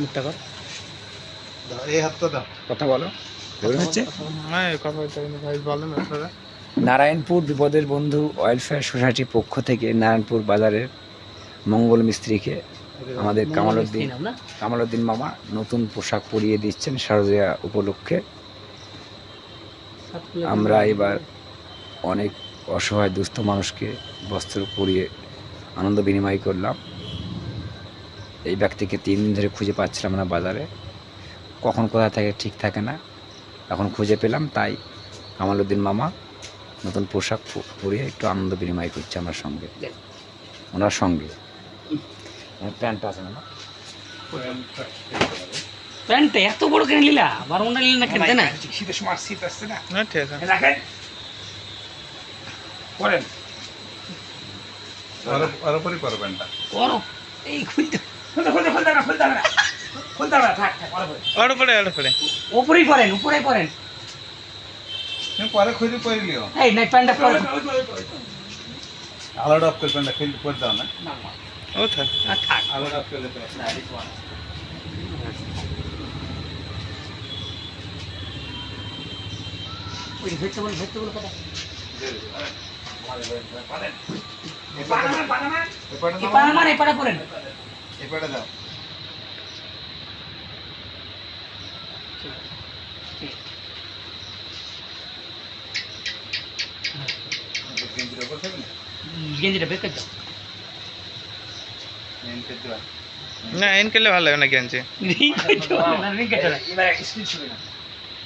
মুখটা কর, এই হাতটা দাও, কথা বলো। হচ্ছে হ্যাঁ কথা বলতে ভাই বলেন আপনারা। নারায়ণপুর বিপদের বন্ধু ওয়েলফেয়ার সোসাইটির পক্ষ থেকে নারায়ণপুর বাজারের মঙ্গল মিস্ত্রিকে আমাদের কামালউদ্দিন মামা নতুন পোশাক পরিয়ে দিচ্ছেন শারদীয়া উপলক্ষে। আমরা এবার অনেক অসহায় দুস্থ মানুষকে বস্ত্র পরিয়ে আনন্দ বিনিময় করলাম। এই ব্যক্তিকে 3 দিন ধরে খুঁজে পাচ্ছিলাম না বাজারে, কখন কোথা থেকে ঠিক থাকে না, এখন খুঁজে পেলাম। তাই কামালউদ্দিন মামা নতুন পোশাক পরিয়ে একটু আনন্দ বিনিময় করছে আমার সঙ্গে, ওনার সঙ্গে। প্যান্টটা আছে না, প্যান্টটা এত বড় কিনে নিলা, 12 ঘন্টা নিলে না কিনতে না। শীতের সময় শীত আসছে না, না ঠিক আছে, রাখেন করেন আর উপরই করো প্যান্টটা, করো এই খুলতে আর উপরে উপরেই পরেন, উপরেই পরেন। তুমি পরে খুঁজে পরে নিও। এই নাই প্যান্টটা পরেন, আলাদা অফ করে প্যান্টটা খুলে পরে দাও না, ও থাক থাক। আলাদা অফ করে দাও। ওই ভেতরে বল কথা। এপাড়া পরেন। এবারে দাও, গেঞ্জিটা বের করে দাও। না এন করলে ভালো লাগে না গেঞ্জি। রিং করে দাও না, রিং করে দাও। এবার স্ক্রিন ছবি না।